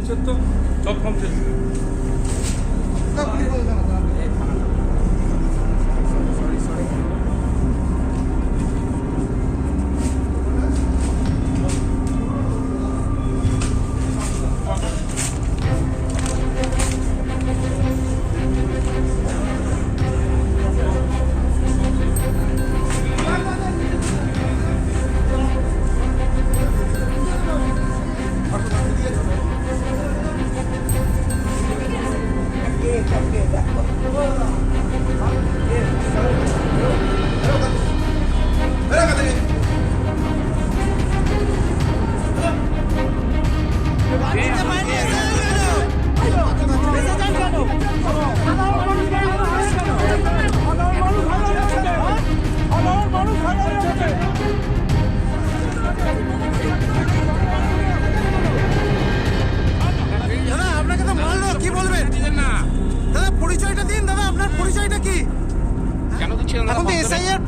দিচ্ছে তো সব ফর্ম শেষ।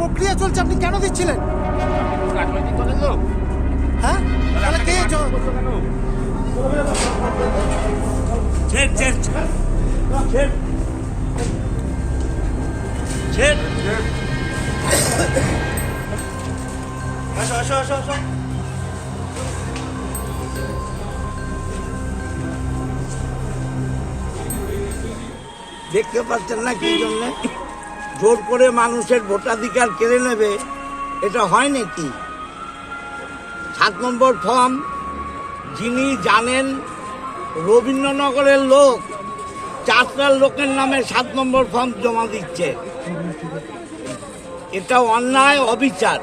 প্রক্রিয়া চলছে, আপনি কেন দিচ্ছিলেন? হ্যাঁ, তাহলে কে দেখতে পাচ্ছেন না কি জন্য জোর করে মানুষের ভোটাধিকার কেড়ে নেবে? এটা হয় নাকি? 7 নম্বর ফর্ম যিনি জানেন, রবীন্দ্রনগরের লোক 4টা লোকের নামে 7 নম্বর ফর্ম জমা দিচ্ছে। এটা অন্যায়, অবিচার।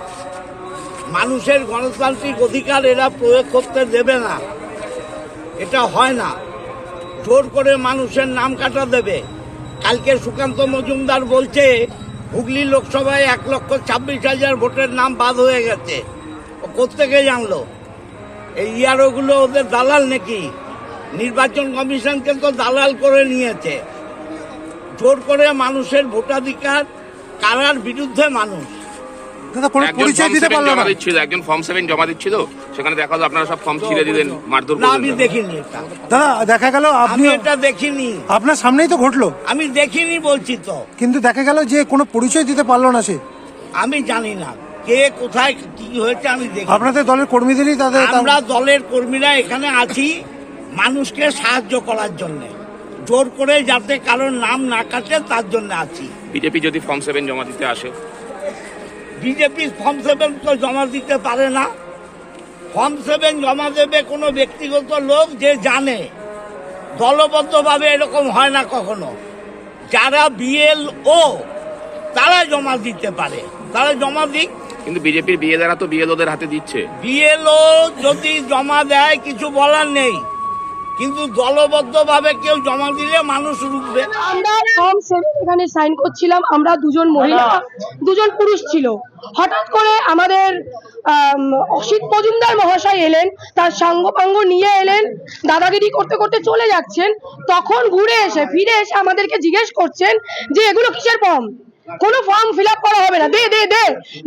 মানুষের গণতান্ত্রিক অধিকার এরা প্রয়োগ করতে দেবে না, এটা হয় না। জোর করে মানুষের নাম কাটা দেবে। কালকে সুকান্ত মজুমদার বলছে হুগলি লোকসভায় 1,26,000 ভোটের নাম বাদ হয়ে গেছে। ও কোত্থেকে জানলো? এই ইয়ারোগুলো ওদের দালাল নাকি? নির্বাচন কমিশনকে তো দালাল করে নিয়েছে। জোর করে মানুষের ভোটাধিকার কারার বিরুদ্ধে মানুষ। পরিচয় দিতে পারলো না। একজন ফর্ম 7 জমা দিচ্ছিল, সেখানে দেখা গেল আপনারা সব ফর্ম ছিঁড়ে দিলেন, মারধর না, করলেন। আমি দেখিনি এটা। দাদা, দেখা গেল আমি এটা দেখিনি। আপনার সামনেই তো ঘটলো। আমি দেখিনি বলছি তো। কিন্তু দেখা গেল যে কোনো পরিচয় দিতে পারলো না সে। আমি জানি না কে কোথায় কি হয়েছে, আমি দেখি। আপনাদের দলের কর্মীদেরই আমরা দলের কর্মীরা এখানে আছি মানুষকে সাহায্য করার জন্য, জোর করে যাতে কারোর নাম না কাটে তার জন্য আছি। বিজেপি যদি ফর্ম 7 জমা দিতে আসে? বিজেপি ফর্ম 7 তো জমা দিতে পারে না। ফর্ম 7 জমা দেবে কোনো ব্যক্তিগত লোক যে জানে। দলবদ্ধভাবে এরকম হয় না কখনো। যারা বিএলও তারা জমা দিতে পারে, তারা জমা দিক। কিন্তু বিজেপির বিএলএরা তো বিএলওদের হাতে দিচ্ছে। বিএলও যদি জমা দেয় কিছু বলার নেই, কিন্তু দলবদ্ধভাবে কেউ জমা দিলে মানুষ রুখবে। আমরা ফর্ম 7 এখানে সাইন করছিলাম। আমরা দুজন মহিলা, দুজন পুরুষ ছিল। হঠাৎ করে আমাদের অসিত মজুমদার মহাশয় এলেন, তার সাঙ্গপাঙ্গ নিয়ে এলেন, দাদাগিরি করতে করতে চলে যাচ্ছেন। তখন ফিরে এসে আমাদেরকে জিজ্ঞেস করছেন যে এগুলো কিসের ফর্ম? কোনো ফর্ম ফিল আপ করা হবে না, দে দে দে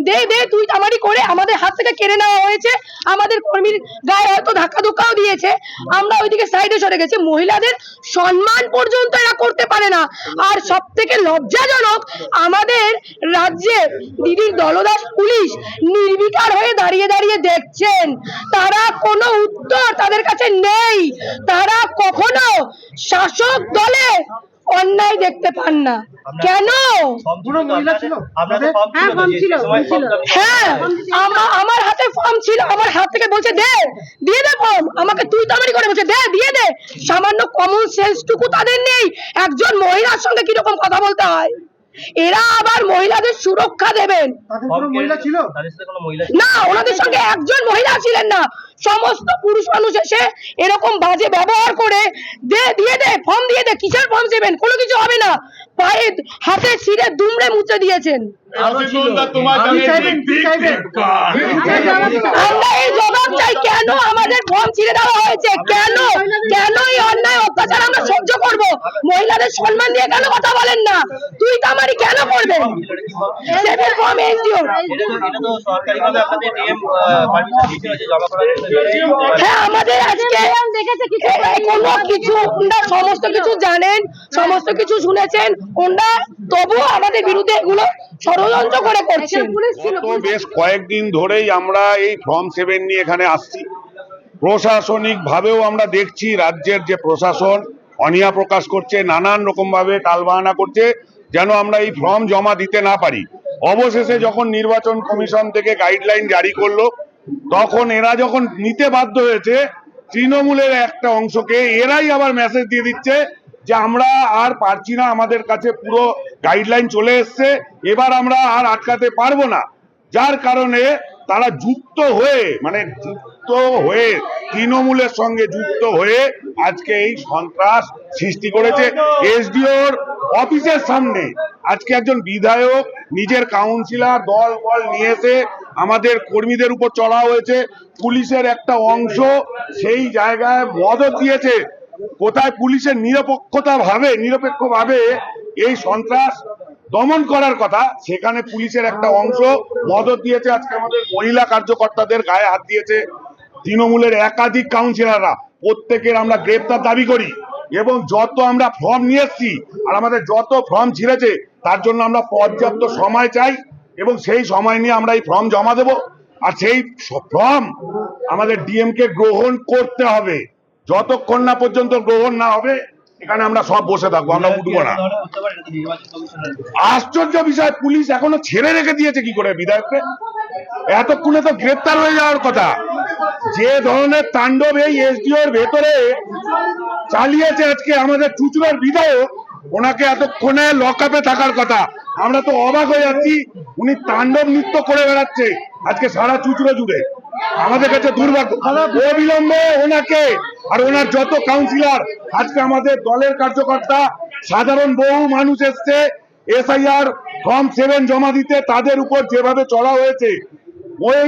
দে দে তুই তামারি করে আমাদের হাত থেকে কেড়ে নেওয়া হয়েছে। আমাদের কর্মীর গায়ে হয়তো ধাক্কা ধুক্কাও দিয়েছে। আমরা ওইদিকে সাইডে সরে গেছি। মহিলাদের সম্মান পর্যন্ত এরা করতে পারে না। আর সব থেকে লজ্জাজনক, আমাদের রাজ্যে দিদির দলদাস পুলিশ নির্বিকার হয়ে দাঁড়িয়ে দাঁড়িয়ে দেখছেন। তারা কোনো উত্তর তাদের কাছে নেই। তারা কখনো শাসক দলে অন্যায় দেখতে পান না। কেন? হ্যাঁ, আমার হাতে ফর্ম ছিল, আমার হাত থেকে বলছে দে, দিয়ে দে ফর্ম। আমাকে তুই তামারি করে বলছে দে, দিয়ে দে। সামান্য কমন সেন্সটুকু তাদের নেই একজন মহিলার সঙ্গে কিরকম কথা বলতে হয়। এরা আবার মহিলাদের সুরক্ষা দেবেন না, ওনাদের সঙ্গে একজন মহিলা ছিলেন না। সমস্ত পুরুষ মানুষ এসে এরকম বাজে ব্যবহার করে দে, দিয়ে দে ফর্ম, দিয়ে দে। কিসের ফর্ম 7? কোনো কিছু হবে না। পায়ে হাতে ছিঁড়ে দুমড়ে মুচড়ে দিয়েছেন। আমরা এই জবাব চাই, কেন আমাদের ফর্ম ছিঁড়ে দেওয়া হয়েছে? কেন কেন এই অন্যায় অত্যাচার আমরা সহ্য করব? মহিলাদের সম্মান দিয়ে কেন কথা বলেন না? তুই তামারি কেন করবেন? হ্যাঁ, আমাদের আজকে কোনো কিছু ওনারা সমস্ত কিছু জানেন, সমস্ত কিছু শুনেছেন, ওনারা তবুও আমাদের বিরুদ্ধে এগুলো ষড়যন্ত্র করে করছেন। গত বেশ কয়েকদিন ধরেই আমরা এই ফর্ম 7 নিয়ে এখানে আসছি। প্রশাসনিক ভাবেও আমরা দেখছি রাজ্যের যে প্রশাসন অনীহা প্রকাশ করছে, নানান রকম ভাবে টালবাহানা করছে যেন আমরা এই ফর্ম জমা দিতে না পারি। অবশেষে যখন নির্বাচন কমিশন থেকে গাইডলাইন জারি করলো, তখন এরা যখন নিতে বাধ্য হয়েছে, তৃণমূলের একটা অংশকে এরাই আবার মেসেজ দিয়ে দিচ্ছে যে আমরা আর পারছি না, আমাদের কাছে পুরো গাইডলাইন চলে এসছে, এবার আমরা আর আটকাতে পারবো না। যার কারণে তারা যুক্ত হয়ে তৃণমূলের সঙ্গে যুক্ত হয়ে আজকে এই সন্ত্রাস সৃষ্টি করেছে। এসডিওর অফিসের সামনে আজকে একজন বিধায়ক নিজের কাউন্সিলর দল নিয়ে এসে আমাদের কর্মীদের উপর চড়া হয়েছে। পুলিশের একটা অংশ সেই জায়গায় মদত দিয়েছে। কোথায় পুলিশের নিরপেক্ষভাবে এই সন্ত্রাস দমন করার কথা, সেখানে পুলিশের একটা অংশ মদত দিয়েছে। আজকে আমাদের মহিলা কার্যকর্তাদের গায়ে হাত দিয়েছে। তৃণমূলের একাধিক কাউন্সিলররা, প্রত্যেকের আমরা গ্রেপ্তার দাবি করি এবং যত আমরা ফর্ম নিয়ে এসছি আর আমাদের যত ফর্ম ছিঁড়েছে তার জন্য আমরা পর্যাপ্ত সময় চাই এবং সেই সময় নিয়ে আমরা এই ফর্ম জমা দেব। আর সেই ফর্ম আমাদের ডিএমকে গ্রহণ করতে হবে। যতক্ষণ না পর্যন্ত গ্রহণ না হবে এখানে আমরা সব বসে থাকবো, আমরা উঠবো না। আশ্চর্য বিষয়, পুলিশ এখনো ছেড়ে রেখে দিয়েছে কি করে বিধায়ককে? এতক্ষণে তো গ্রেপ্তার হয়ে যাওয়ার কথা। যে ধরনের তাণ্ডব এই এসডিওর ভেতরে চালিয়েছে আজকে আমাদের চুচুড়ার বিধায়ক, ওনাকে এতক্ষণে লকআপে থাকার কথা। আমরা তো অবাক হয়ে যাচ্ছি, উনি তাণ্ডব নৃত্য করে বেড়াচ্ছে আজকে সারা চুচুড়া জুড়ে। আমাদের কাছে দুর্ভাগ্য, অবিলম্বে ওনাকে আর ওনার যত কাউন্সিলর, আজকে আমাদের দলের কার্যকর্তা, সাধারণ বহু মানুষ এসছে এসআইআর ফর্ম 7 জমা দিতে, তাদের উপর যেভাবে চড়া হয়েছে, ওই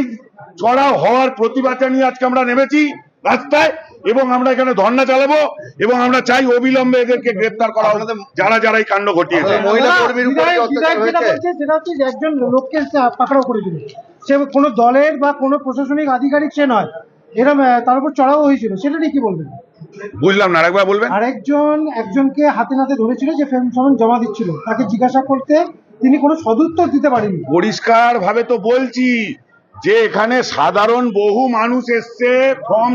চড়া হওয়ার প্রতিবাদ জানিয়ে আজকে আমরা নেমেছি রাস্তায় এবং আমরা এখানে ধর্ণা চালাবো এবং আমরা চাই অবিলম্বে এদেরকে গ্রেপ্তার করা হোক যারা যারা এই কাণ্ড ঘটিয়েছে। একজন লোককে পাকড়াও করে দিল, সে কোনো দলের বা কোনো প্রশাসনিক আধিকারিক সে নয়, এরকম তার উপর চড়াও হয়েছিল, সেটা নিয়ে কি বলবেন? বুঝলাম না, আরেকবার বলবেন। একজনকে হাতে নাতে ধরেছিল যে ফর্ম জমা দিচ্ছিল, তাকে জিজ্ঞাসা করতে তিনি কোনো সদুত্তর দিতে পারেননি। পরিষ্কার ভাবে তো বলছি যে এখানে সাধারণ বহু মানুষ এসছে ফর্ম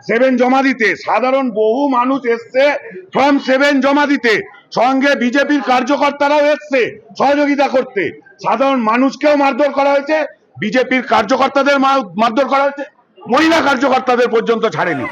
7 জমা দিতে, সাধারণ বহু মানুষ এসছে ফর্ম 7 জমা দিতে, সঙ্গে বিজেপির কার্যকর্তারাও এসছে সহযোগিতা করতে। সাধারণ মানুষকেও মারধর করা হয়েছে, বিজেপির কার্যকর্তাদের মারধর করা হয়েছে, মহিলা কার্যকর্তাদের পর্যন্ত ছাড়েনি।